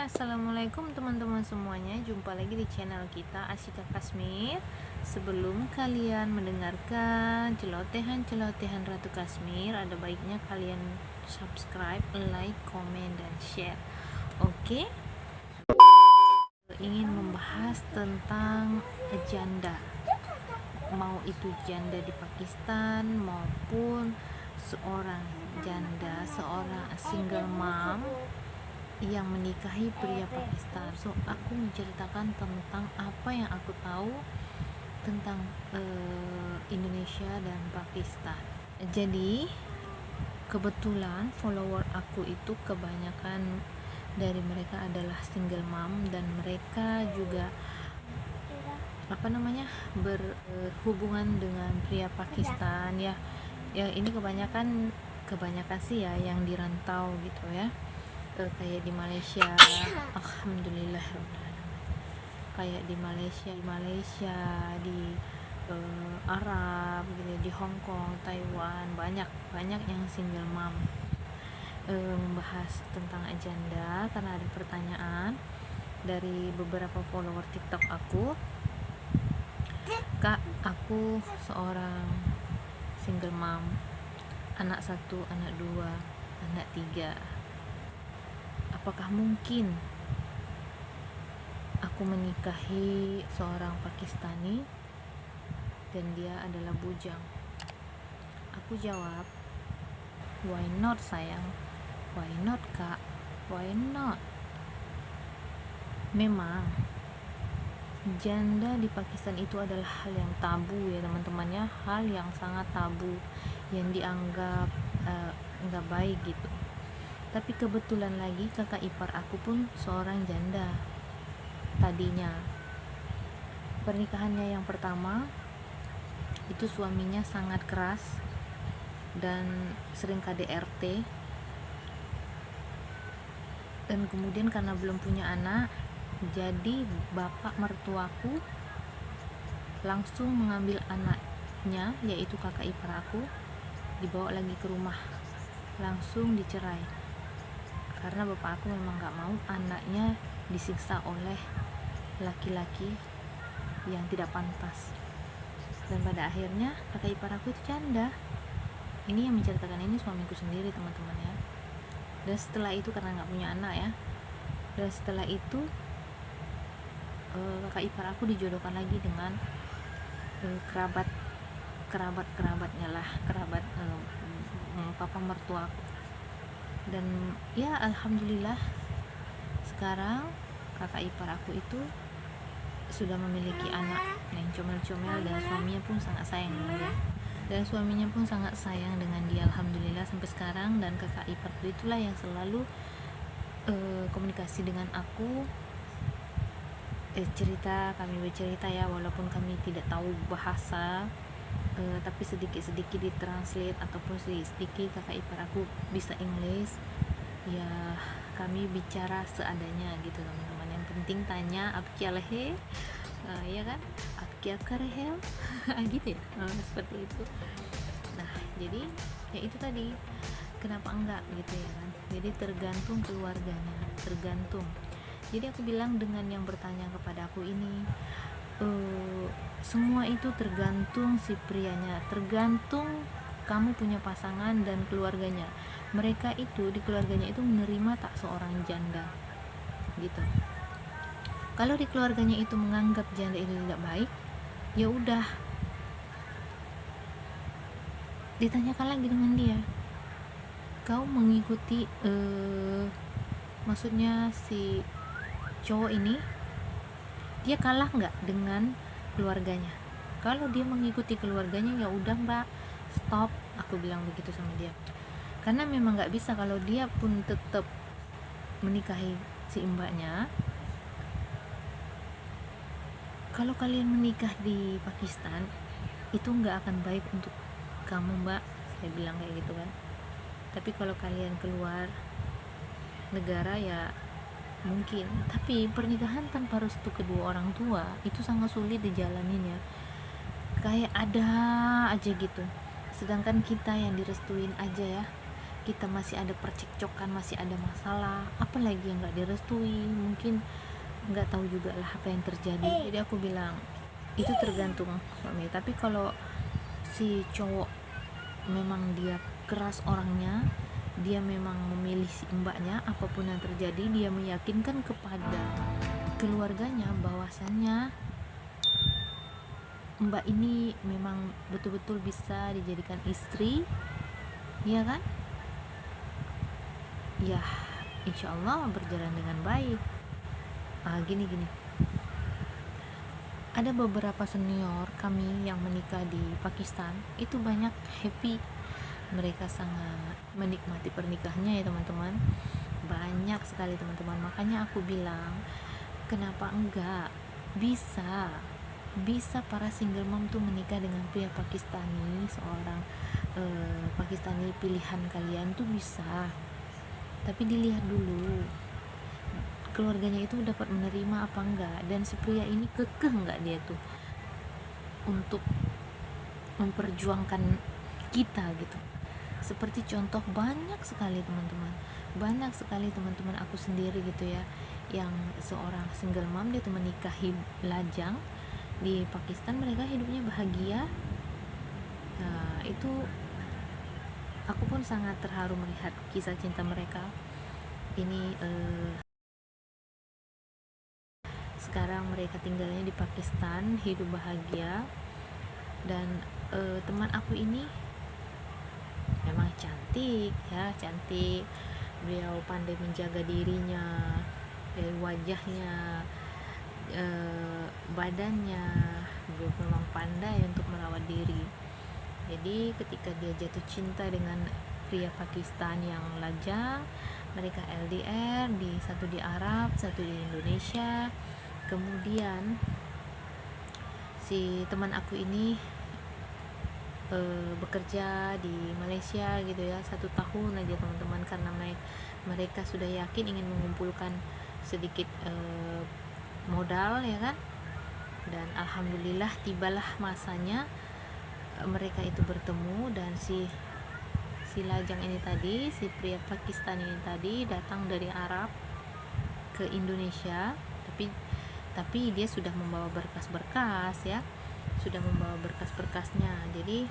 Assalamualaikum teman-teman semuanya. Jumpa lagi di channel kita Asyika Kashmir. Sebelum kalian mendengarkan celotehan-celotehan Ratu Kashmir, ada baiknya kalian subscribe, like, komen, dan share. Oke? Ingin membahas tentang janda, mau itu janda di Pakistan maupun seorang janda, seorang single mom yang menikahi pria Pakistan. So aku menceritakan tentang apa yang aku tahu tentang Indonesia dan Pakistan. Jadi kebetulan follower aku itu kebanyakan dari mereka adalah single mom, dan mereka juga berhubungan dengan pria Pakistan ya. Ini kebanyakan sih ya yang dirantau gitu ya. Kayak di Malaysia, alhamdulillah, kayak di Malaysia, di Arab gitu, di Hong Kong, Taiwan, banyak yang single mom. Membahas tentang janda karena ada pertanyaan dari beberapa follower TikTok aku. Kak, aku seorang single mom, anak 1, anak 2, anak 3. Apakah mungkin aku menikahi seorang Pakistani dan dia adalah bujang? Aku jawab, why not sayang, why not kak, why not. Memang janda di Pakistan itu adalah hal yang tabu ya teman-temannya, hal yang sangat tabu yang dianggap nggak baik gitu. Tapi kebetulan lagi kakak ipar aku pun seorang janda. Tadinya pernikahannya yang pertama itu suaminya sangat keras dan sering KDRT, dan kemudian karena belum punya anak, jadi bapak mertuaku langsung mengambil anaknya, yaitu kakak ipar aku, dibawa lagi ke rumah, langsung dicerai karena bapak aku memang gak mau anaknya disiksa oleh laki-laki yang tidak pantas. Dan pada akhirnya kakak ipar aku itu janda. Ini yang menceritakan ini suamiku sendiri teman-teman ya. Dan setelah itu karena gak punya anak ya, dan setelah itu kakak ipar aku dijodohkan lagi dengan kerabatnya lah, kerabat papa mertua aku. Dan ya alhamdulillah sekarang kakak ipar aku itu sudah memiliki anak yang comel-comel, dan suaminya pun sangat sayang dengan dia, alhamdulillah sampai sekarang. Dan kakak ipar itulah yang selalu komunikasi dengan aku, kami bercerita ya, walaupun kami tidak tahu bahasa, tapi sedikit-sedikit ditranslate, ataupun sedikit kakak ipar aku bisa English ya, kami bicara seadanya gitu teman-teman. Yang penting tanya ab kya lehe, ya kan, ab kya karehel gitu ya, seperti itu. Nah jadi ya itu tadi, kenapa enggak gitu ya kan. Jadi tergantung keluarganya, tergantung. Jadi aku bilang dengan yang bertanya kepada aku ini, semua itu tergantung si prianya, tergantung kamu punya pasangan dan keluarganya. Mereka itu di keluarganya itu menerima tak seorang janda gitu. Kalau di keluarganya itu menganggap janda itu tidak baik, ya udah, ditanyakan lagi dengan dia, kau mengikuti maksudnya si cowok ini, dia kalah nggak dengan keluarganya? Kalau dia mengikuti keluarganya, ya udah mbak, stop, aku bilang begitu sama dia. Karena memang nggak bisa kalau dia pun tetap menikahi si mbaknya. Kalau kalian menikah di Pakistan itu nggak akan baik untuk kamu mbak, saya bilang kayak gitu kan. Tapi kalau kalian keluar negara ya mungkin, tapi pernikahan tanpa restu kedua orang tua itu sangat sulit dijalaninya, kayak ada aja gitu. Sedangkan kita yang direstuin aja ya, kita masih ada percekcokan, masih ada masalah, apalagi yang nggak direstui, mungkin nggak tahu juga lah apa yang terjadi. Jadi aku bilang itu tergantung suami. Tapi kalau si cowok memang dia keras orangnya, dia memang memilih si mbaknya, apapun yang terjadi dia meyakinkan kepada keluarganya bahwasannya mbak ini memang betul-betul bisa dijadikan istri, ya kan? Ya, insya Allah berjalan dengan baik. Gini ada beberapa senior kami yang menikah di Pakistan, itu banyak happy, mereka sangat menikmati pernikahannya ya teman-teman, banyak sekali teman-teman. Makanya aku bilang kenapa enggak bisa para single mom tuh menikah dengan pria Pakistani, seorang Pakistani pilihan kalian tuh bisa, tapi dilihat dulu keluarganya itu dapat menerima apa enggak, dan si pria ini kekeh enggak dia tuh untuk memperjuangkan kita gitu. Seperti contoh banyak sekali teman-teman aku sendiri gitu ya, yang seorang single mom dia tuh menikahi lajang di Pakistan, mereka hidupnya bahagia. Nah, itu aku pun sangat terharu melihat kisah cinta mereka ini. Sekarang mereka tinggalnya di Pakistan, hidup bahagia. Dan teman aku ini memang cantik, beliau pandai menjaga dirinya, dari wajahnya, badannya, beliau memang pandai untuk merawat diri. Jadi ketika dia jatuh cinta dengan pria Pakistan yang lajang, mereka LDR, satu di Arab, satu di Indonesia. Kemudian si teman aku ini bekerja di Malaysia gitu ya, 1 tahun aja teman-teman, karena mereka sudah yakin ingin mengumpulkan sedikit modal ya kan. Dan alhamdulillah tibalah masanya mereka itu bertemu, dan si lajang ini tadi, si pria Pakistan ini tadi datang dari Arab ke Indonesia, tapi dia sudah membawa berkas-berkas ya, sudah membawa berkas-berkasnya. Jadi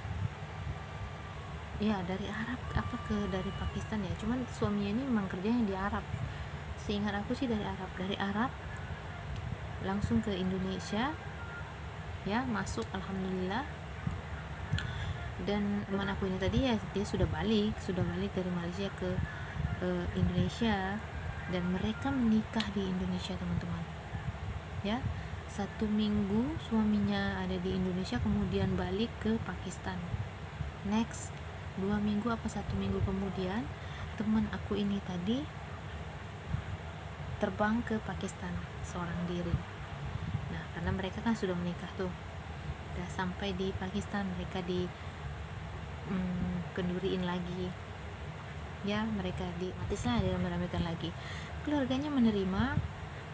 ya dari Arab dari Pakistan ya, cuman suaminya ini memang kerjanya di Arab, seingat aku sih dari Arab langsung ke Indonesia ya, masuk alhamdulillah. Dan teman aku ini tadi ya, dia sudah balik dari Malaysia ke Indonesia, dan mereka menikah di Indonesia teman-teman ya. 1 minggu suaminya ada di Indonesia, kemudian balik ke Pakistan. Next 2 minggu 1 minggu kemudian teman aku ini tadi terbang ke Pakistan seorang diri. Nah, karena mereka kan sudah menikah tuh, udah sampai di Pakistan, mereka kenduriin lagi ya, mereka matislah diramaikan lagi. Keluarganya menerima,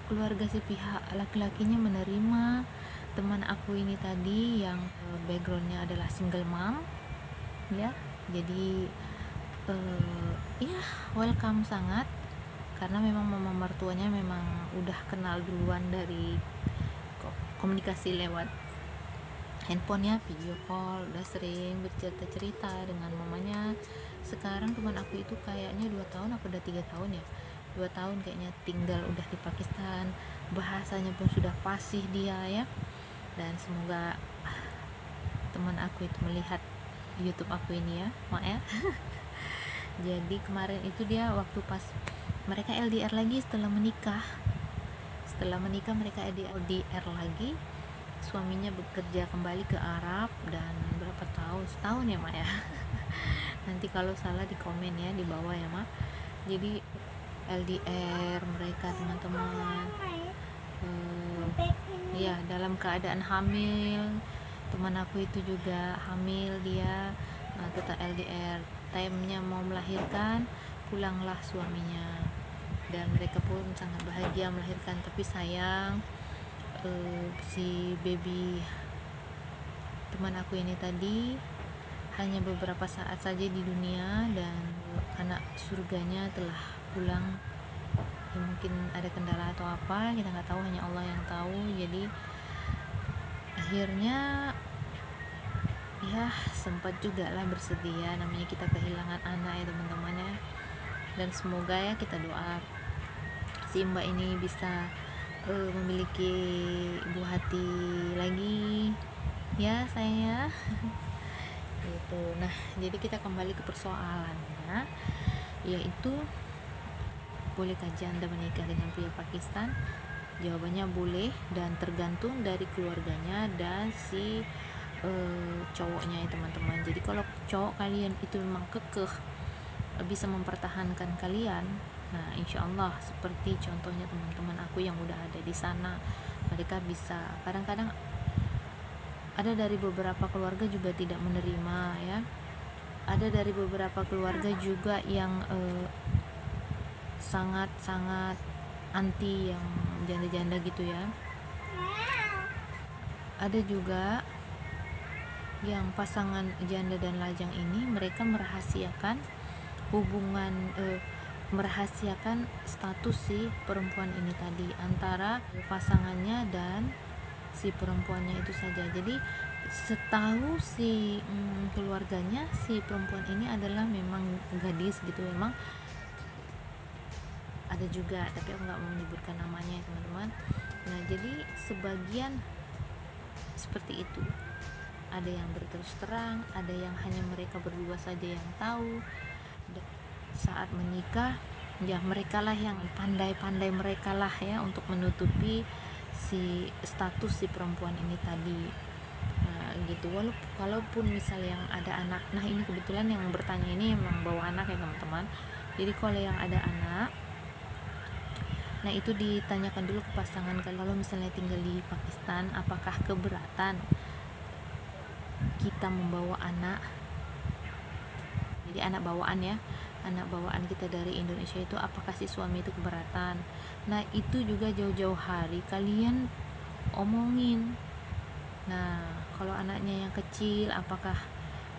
keluarga si pihak laki-lakinya menerima teman aku ini tadi yang backgroundnya adalah single mom ya. Jadi ya welcome sangat, karena memang mama mertuanya memang udah kenal duluan dari komunikasi lewat handphone ya, video call, udah sering bercerita-cerita dengan mamanya. Sekarang teman aku itu kayaknya 2 tahun udah 3 tahun ya, 2 tahun kayaknya tinggal udah di Pakistan, bahasanya pun sudah fasih dia ya. Dan semoga teman aku itu melihat YouTube aku ini ya, mak ya. Jadi kemarin itu dia waktu pas mereka LDR lagi setelah menikah mereka LDR lagi, suaminya bekerja kembali ke Arab, dan berapa tahun, setahun ya mak ya. Nanti kalau salah di komen ya di bawah ya mak. Jadi LDR mereka teman-teman, ya dalam keadaan hamil. Teman aku itu juga hamil dia, tetap LDR, timenya mau melahirkan, pulanglah suaminya, dan mereka pun sangat bahagia melahirkan. Tapi sayang si baby teman aku ini tadi hanya beberapa saat saja di dunia dan anak surganya telah pulang. Ya, mungkin ada kendala atau apa, kita nggak tahu, hanya Allah yang tahu. Jadi akhirnya ya sempat juga lah bersedia, namanya kita kehilangan anak ya teman-teman ya. Dan semoga ya kita doa si mbak ini bisa memiliki ibu hati lagi ya saya gitu. Nah, jadi kita kembali ke persoalannya, yaitu bolehkah janda menikah dengan pria Pakistan? Jawabannya boleh, dan tergantung dari keluarganya dan si cowoknya ya teman-teman. Jadi kalau cowok kalian itu memang kekeh bisa mempertahankan kalian, nah insya Allah seperti contohnya teman-teman aku yang udah ada di sana, mereka bisa. Kadang-kadang ada dari beberapa keluarga juga tidak menerima ya, ada dari beberapa keluarga juga yang sangat-sangat anti yang janda-janda gitu ya. Ada juga yang pasangan janda dan lajang ini mereka merahasiakan hubungan, merahasiakan status si perempuan ini tadi antara pasangannya dan si perempuannya itu saja. Jadi setahu si keluarganya, si perempuan ini adalah memang gadis gitu, memang ada juga, tapi aku nggak mau menyebutkan namanya ya teman-teman. Nah, jadi sebagian seperti itu, ada yang berterus terang, ada yang hanya mereka berdua saja yang tahu. Saat menikah ya mereka lah yang pandai-pandai, mereka lah ya untuk menutupi si status si perempuan ini tadi. Nah, gitu. Walaupun misalnya yang ada anak, nah ini kebetulan yang bertanya ini memang bawa anak ya teman-teman. Jadi kalau yang ada anak, nah itu ditanyakan dulu ke pasangan, kalau misalnya tinggal di Pakistan apakah keberatan kita membawa anak, jadi anak bawaan ya, anak bawaan kita dari Indonesia itu, apakah si suami itu keberatan. Nah itu juga jauh-jauh hari kalian omongin. Nah kalau anaknya yang kecil apakah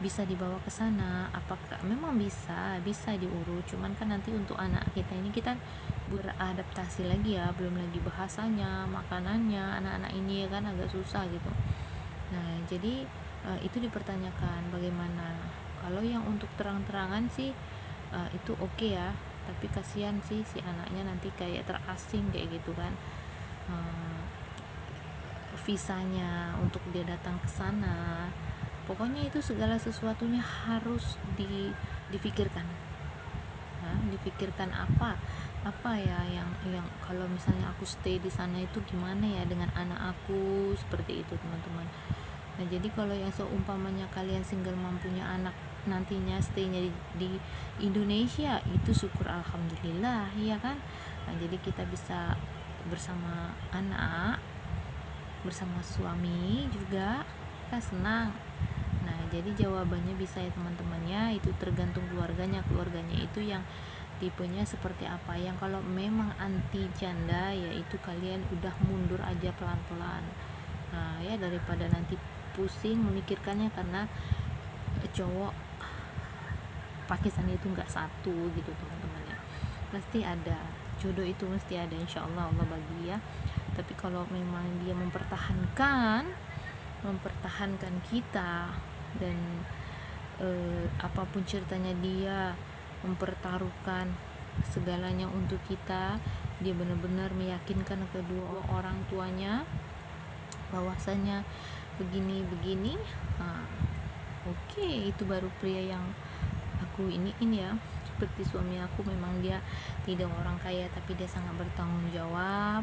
bisa dibawa ke sana, apakah memang bisa diurus, cuman kan nanti untuk anak kita ini kita beradaptasi lagi ya, belum lagi bahasanya, makanannya, anak-anak ini ya kan agak susah gitu. Nah jadi itu dipertanyakan bagaimana. Kalau yang untuk terang-terangan sih itu oke ya, tapi kasihan sih si anaknya nanti kayak terasing kayak gitu kan. Visanya untuk dia datang ke sana, pokoknya itu segala sesuatunya harus difikirkan. Nah, difikirkan apa ya yang kalau misalnya aku stay di sana itu gimana ya dengan anak aku, seperti itu teman-teman. Nah jadi kalau yang seumpamanya kalian single mom punya anak, nantinya stay-nya di Indonesia, itu syukur alhamdulillah ya kan. Nah jadi kita bisa bersama anak, bersama suami juga, kan senang. Nah jadi jawabannya bisa ya teman-temannya, itu tergantung keluarganya itu yang tipenya seperti apa. Yang kalau memang anti janda, yaitu kalian udah mundur aja pelan-pelan. Nah ya daripada nanti pusing memikirkannya, karena cowok Pakistan itu nggak satu gitu teman-teman ya, pasti ada jodoh, itu mesti ada, insya Allah Allah bagi ya. Tapi kalau memang dia mempertahankan kita, dan apapun ceritanya dia mempertaruhkan segalanya untuk kita, dia benar-benar meyakinkan kedua orang tuanya bahwasanya begini, oke, itu baru pria yang aku ini ya. Seperti suami aku, memang dia tidak orang kaya, tapi dia sangat bertanggung jawab.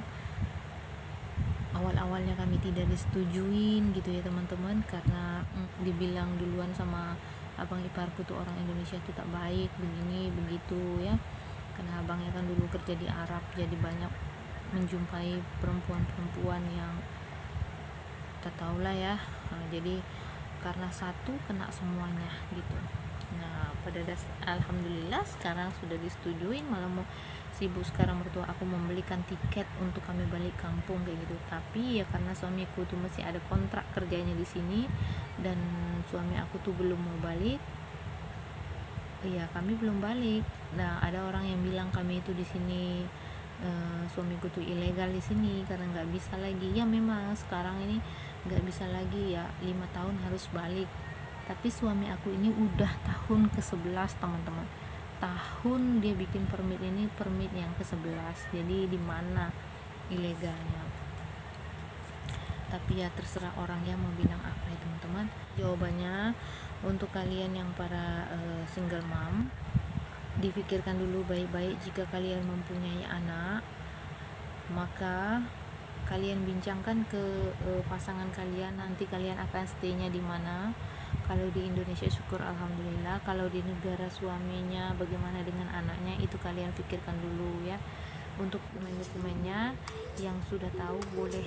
Awal-awalnya kami tidak disetujuin gitu ya teman-teman, karena dibilang duluan sama abang iparku tuh orang Indonesia tuh tak baik, begini begitu ya, karena abangnya kan dulu kerja di Arab, jadi banyak menjumpai perempuan-perempuan yang tak tahu lah ya. Nah, jadi karena satu kena semuanya gitu. Nah alhamdulillah sekarang sudah disetujui, malah mau sibuk sekarang mertua aku membelikan tiket untuk kami balik kampung kayak gitu. Tapi ya karena suamiku tuh masih ada kontrak kerjanya di sini dan suami aku tuh belum mau balik, ya kami belum balik. Nah ada orang yang bilang kami itu di sini suamiku tuh ilegal di sini karena nggak bisa lagi. Ya memang sekarang ini nggak bisa lagi ya, 5 tahun harus balik. Tapi suami aku ini udah tahun ke-11 teman-teman, tahun dia bikin permit ini, permit yang ke-11. Jadi di mana ilegalnya? Tapi ya terserah orang yang mau bilang apa ya teman-teman. Jawabannya untuk kalian yang para single mom, dipikirkan dulu baik-baik. Jika kalian mempunyai anak, maka kalian bincangkan ke pasangan kalian, nanti kalian akan stay-nya di mana. Kalau di Indonesia syukur alhamdulillah, kalau di negara suaminya bagaimana dengan anaknya, itu kalian pikirkan dulu ya. Untuk dokumen-dokumennya yang sudah tahu boleh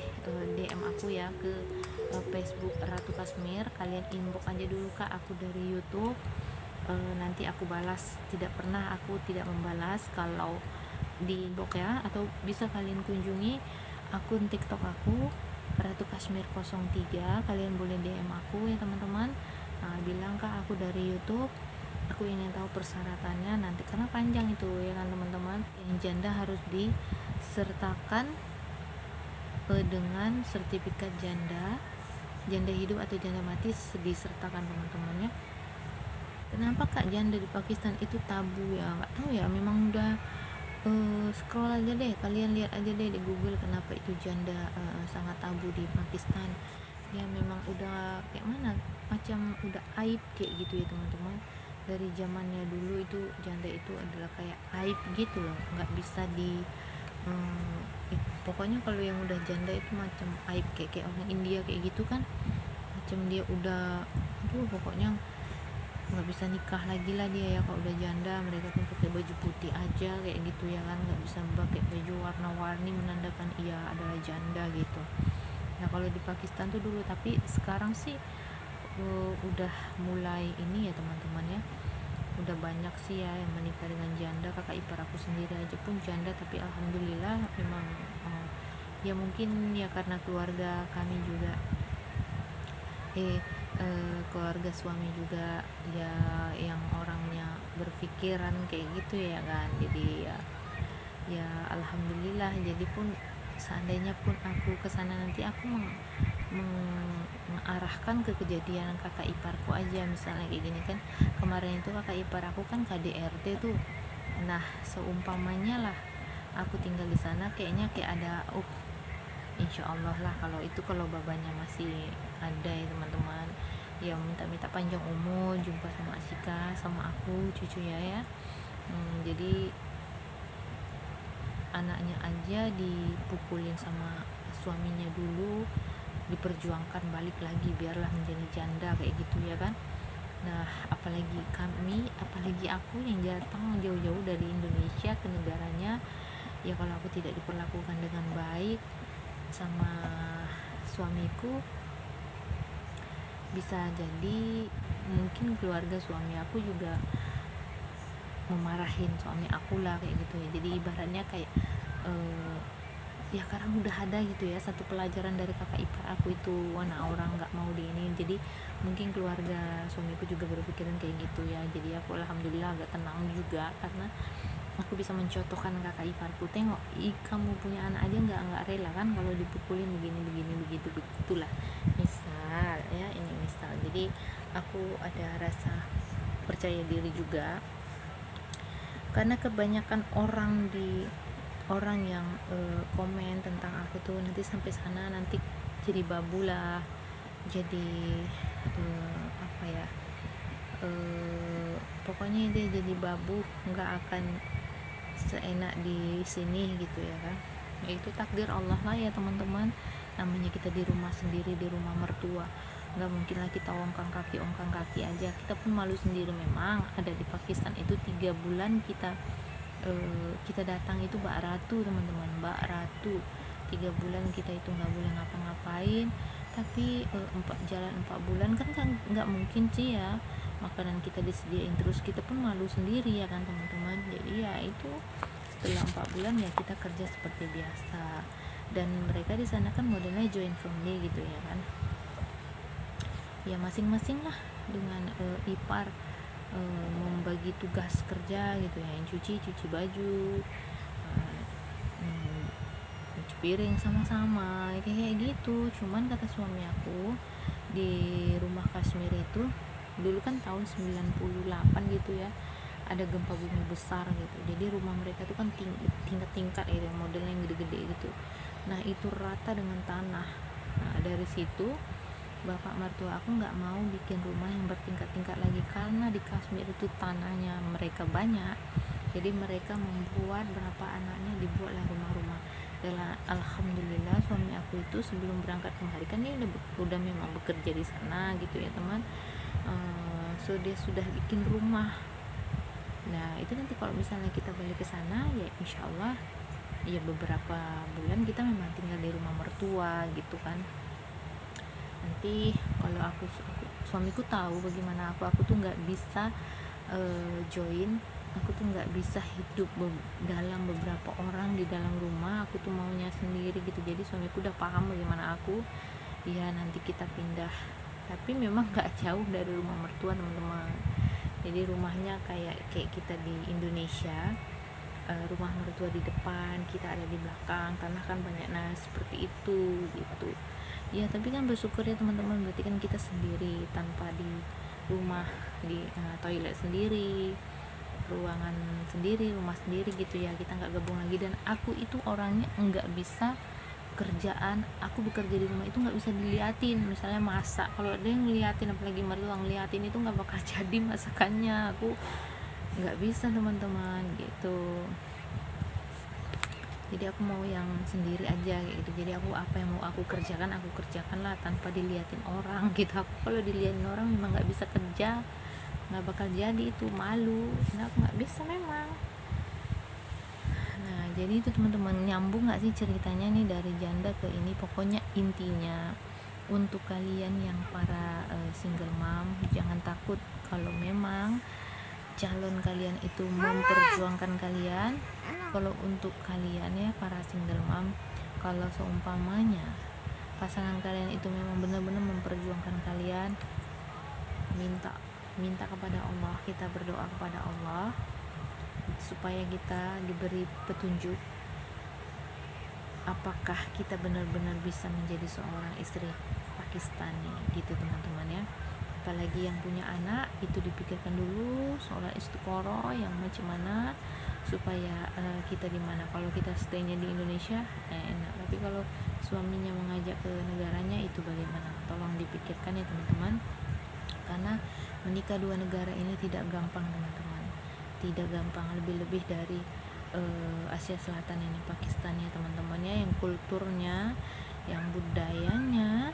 DM aku ya ke Facebook Ratu Kashmir. Kalian inbox aja dulu kak, aku dari YouTube, nanti aku balas. Tidak pernah aku tidak membalas kalau di inbox ya. Atau bisa kalian kunjungi akun TikTok aku Ratu Kashmir 03. Kalian boleh DM aku ya teman-teman. Nah, bilang kak aku dari YouTube, aku ingin tahu persyaratannya nanti, karena panjang itu ya kan teman-teman. Yang janda harus disertakan dengan sertifikat janda hidup atau janda mati disertakan teman-teman ya. Kenapa kak janda di Pakistan itu tabu ya? Nggak tahu ya, memang udah scroll aja deh, kalian lihat aja deh di Google kenapa itu janda sangat tabu di Pakistan. Ya memang udah kayak mana, macam udah aib kayak gitu ya teman-teman. Dari zamannya dulu itu janda itu adalah kayak aib gitu loh, nggak bisa pokoknya kalau yang udah janda itu macam aib, kayak orang India kayak gitu kan, macam dia udah pokoknya nggak bisa nikah lagi lah dia ya kalau udah janda. Mereka pun pakai baju putih aja kayak gitu ya kan, nggak bisa pakai baju warna-warni menandakan ia adalah janda gitu. Nah kalau di Pakistan tuh dulu, tapi sekarang sih udah mulai ini ya teman-teman ya, udah banyak sih ya yang menikah dengan janda. Kakak ipar aku sendiri aja pun janda, tapi alhamdulillah memang ya mungkin ya karena keluarga kami juga keluarga suami juga ya yang orangnya berpikiran kayak gitu ya kan. Jadi ya alhamdulillah. Jadi pun seandainya pun aku kesana nanti, aku mengarahkan ke kejadian kakak iparku aja. Misalnya kayak gini kan, kemarin itu kakak ipar aku kan KDRT tuh. Nah seumpamanya lah aku tinggal di sana, kayaknya kayak ada insya Allah lah kalau babanya masih ada ya teman-teman, ya minta panjang umur, jumpa sama Asika sama aku cucunya ya. Jadi anaknya aja dipukulin sama suaminya dulu, diperjuangkan balik lagi biarlah menjadi janda kayak gitu ya kan. Nah apalagi kami, apalagi aku yang datang jauh-jauh dari Indonesia ke negaranya, ya kalau aku tidak diperlakukan dengan baik sama suamiku, bisa jadi mungkin keluarga suami aku juga memarahin suami aku lah kayak gitu ya. Jadi ibaratnya kayak ya karena udah ada gitu ya satu pelajaran dari kakak ipar aku itu, anak orang nggak mau di ini. Jadi mungkin keluarga suamiku juga berpikiran kayak gitu ya. Jadi aku alhamdulillah agak tenang juga karena aku bisa mencontohkan kakak iparku, tengok kamu punya anak aja nggak rela kan kalau dipukulin begini begitu begitulah, misal ya, ini misal. Jadi aku ada rasa percaya diri juga karena kebanyakan orang yang komen tentang aku tuh nanti sampai sana nanti jadi babu lah, jadi apa ya, pokoknya dia jadi babu, nggak akan seenak di sini gitu ya kan. Itu takdir Allah lah ya teman-teman, namanya kita di rumah sendiri, di rumah mertua, nggak mungkin lah kita ongkang kaki aja, kita pun malu sendiri. Memang ada di Pakistan itu 3 bulan kita datang itu Mbak Ratu teman-teman, Mbak Ratu 3 bulan kita itu nggak boleh ngapa-ngapain, tapi 4 bulan kan nggak mungkin sih ya makanan kita disediain terus, kita pun malu sendiri ya kan teman-teman. Jadi ya itu setelah 4 bulan ya kita kerja seperti biasa, dan mereka di sana kan modelnya joint family gitu ya kan, ya masing-masing lah dengan ipar membagi tugas kerja gitu ya, yang cuci baju, cuci piring sama-sama kayak gitu. Cuman kata suami aku, di rumah Kashmir itu dulu kan tahun 98 gitu ya, ada gempa bumi besar gitu, jadi rumah mereka tuh kan tingkat-tingkat gitu, modelnya yang gede-gede gitu. Nah itu rata dengan tanah. Nah dari situ bapak mertua aku nggak mau bikin rumah yang bertingkat-tingkat lagi, karena di Kashmir itu tanahnya mereka banyak, jadi mereka membuat berapa anaknya dibuatlah rumah-rumah. Dan alhamdulillah suami aku itu sebelum berangkat kemari kan dia udah memang bekerja di sana gitu ya teman. So dia sudah bikin rumah. Nah itu nanti kalau misalnya kita balik ke sana ya insya Allah ya beberapa bulan kita memang tinggal di rumah mertua gitu kan. Nanti kalau aku suamiku tahu bagaimana aku tuh nggak bisa join, aku tuh nggak bisa hidup dalam beberapa orang di dalam rumah, aku tuh maunya sendiri gitu. Jadi suamiku udah paham bagaimana aku, ya nanti kita pindah, tapi memang nggak jauh dari rumah mertua teman-teman. Jadi rumahnya kayak kita di Indonesia, rumah mertua di depan, kita ada di belakang, karena kan banyak seperti itu gitu ya. Tapi kan bersyukur ya teman-teman, berarti kan kita sendiri tanpa di rumah, di toilet sendiri, ruangan sendiri, rumah sendiri gitu ya, kita nggak gabung lagi. Dan aku itu orangnya nggak bisa kerjaan, aku bekerja di rumah itu nggak bisa diliatin, misalnya masak, kalau ada yang ngeliatin apalagi mertua ngeliatin itu nggak bakal jadi masakannya, aku nggak bisa teman-teman gitu. Jadi aku mau yang sendiri aja gitu. Jadi aku apa yang mau aku kerjakan lah tanpa diliatin orang gitu. Aku kalau diliatin orang memang nggak bisa kerja, nggak bakal jadi, itu malu. Nah aku nggak bisa memang. Nah jadi itu teman-teman, nyambung nggak sih ceritanya nih dari janda ke ini. Pokoknya intinya untuk kalian yang para single mom, jangan takut kalau memang calon kalian itu memperjuangkan kalian. Kalau untuk kalian ya para single mom, kalau seumpamanya pasangan kalian itu memang benar-benar memperjuangkan kalian, minta kepada Allah, kita berdoa kepada Allah supaya kita diberi petunjuk apakah kita benar-benar bisa menjadi seorang istri Pakistani gitu teman-teman ya. Apalagi yang punya anak itu dipikirkan dulu soal istiqoroh yang macam mana supaya kita di mana. Kalau kita staynya di Indonesia enak, tapi kalau suaminya mengajak ke negaranya itu bagaimana, tolong dipikirkan ya teman-teman, karena menikah dua negara ini tidak gampang teman-teman, tidak gampang, lebih-lebih dari Asia Selatan ini, Pakistan ya teman-temannya, yang kulturnya, yang budayanya,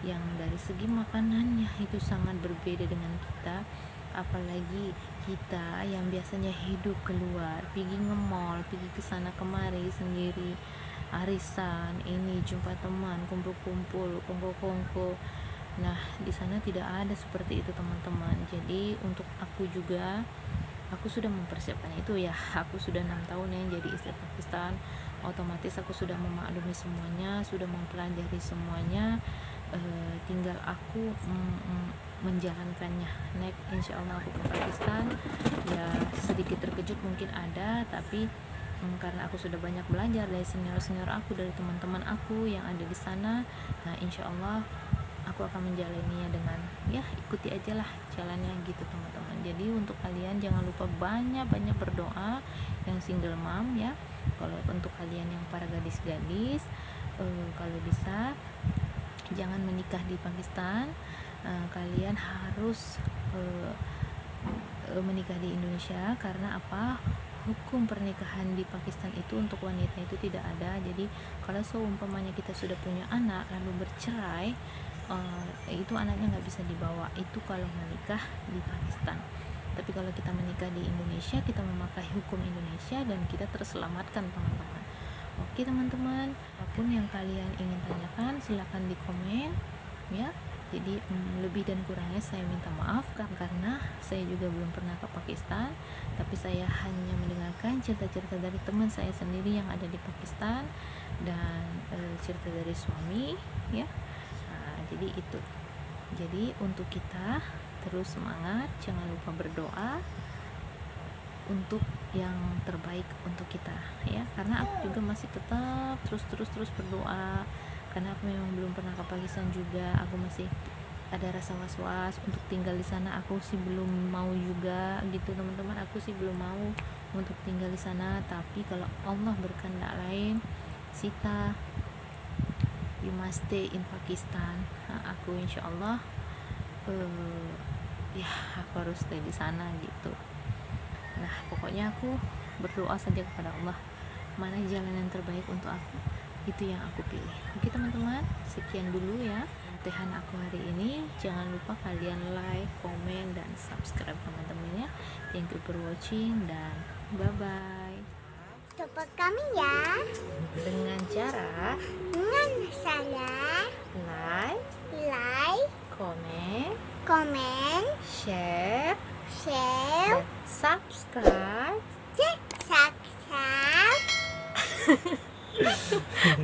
yang dari segi makanannya itu sangat berbeda dengan kita. Apalagi kita yang biasanya hidup keluar, pergi nge-mall, pergi kesana kemari sendiri, arisan, ini jumpa teman, kumpul-kumpul, kongko-kongko. Nah di sana tidak ada seperti itu teman-teman. Jadi untuk aku juga, aku sudah mempersiapkan itu ya. Aku sudah 6 tahun ya jadi istri Pakistan, otomatis aku sudah memaklumi semuanya, sudah mempelajari semuanya. Tinggal aku menjalankannya. Next insya Allah aku ke Pakistan ya, sedikit terkejut mungkin ada, tapi karena aku sudah banyak belajar dari senior aku, dari teman-teman aku yang ada di sana. Nah insya Allah aku akan menjalaninya dengan ya ikuti aja lah jalannya gitu teman-teman. Jadi untuk kalian jangan lupa banyak-banyak berdoa yang single mom ya. Kalau untuk kalian yang para gadis-gadis, kalau bisa jangan menikah di Pakistan, kalian harus menikah di Indonesia. Karena apa? Hukum pernikahan di Pakistan itu untuk wanita itu tidak ada. Jadi kalau seumpamanya kita sudah punya anak lalu bercerai, itu anaknya nggak bisa dibawa, itu kalau menikah di Pakistan. Tapi kalau kita menikah di Indonesia, kita memakai hukum Indonesia dan kita terselamatkan teman-teman. Oke teman-teman, apapun yang kalian ingin tanyakan silahkan di komen ya. Jadi lebih dan kurangnya saya minta maaf karena saya juga belum pernah ke Pakistan, tapi saya hanya mendengarkan cerita-cerita dari teman saya sendiri yang ada di Pakistan dan cerita dari suami ya. Jadi itu. Jadi untuk kita terus semangat, jangan lupa berdoa untuk yang terbaik untuk kita ya, karena aku juga masih tetap terus berdoa karena aku memang belum pernah ke Pakistan juga. Aku masih ada rasa was-was untuk tinggal di sana. Aku sih belum mau juga gitu teman-teman, aku sih belum mau untuk tinggal di sana, tapi kalau Allah berkehendak lain, Sita, you must stay in Pakistan. Aku insya Allah ya aku harus stay di sana gitu. Nah pokoknya aku berdoa saja kepada Allah, mana jalan yang terbaik untuk aku, itu yang aku pilih. Oke teman-teman, sekian dulu ya konten aku hari ini. Jangan lupa kalian like, komen, dan subscribe teman-teman ya. Thank you for watching dan bye bye. Support kami ya Dengan cara salah like, komen, share, share, dan subscribe subscribe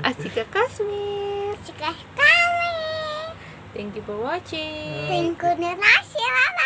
Asika Kasmir. suka kami. Thank you for watching. Terima kasih.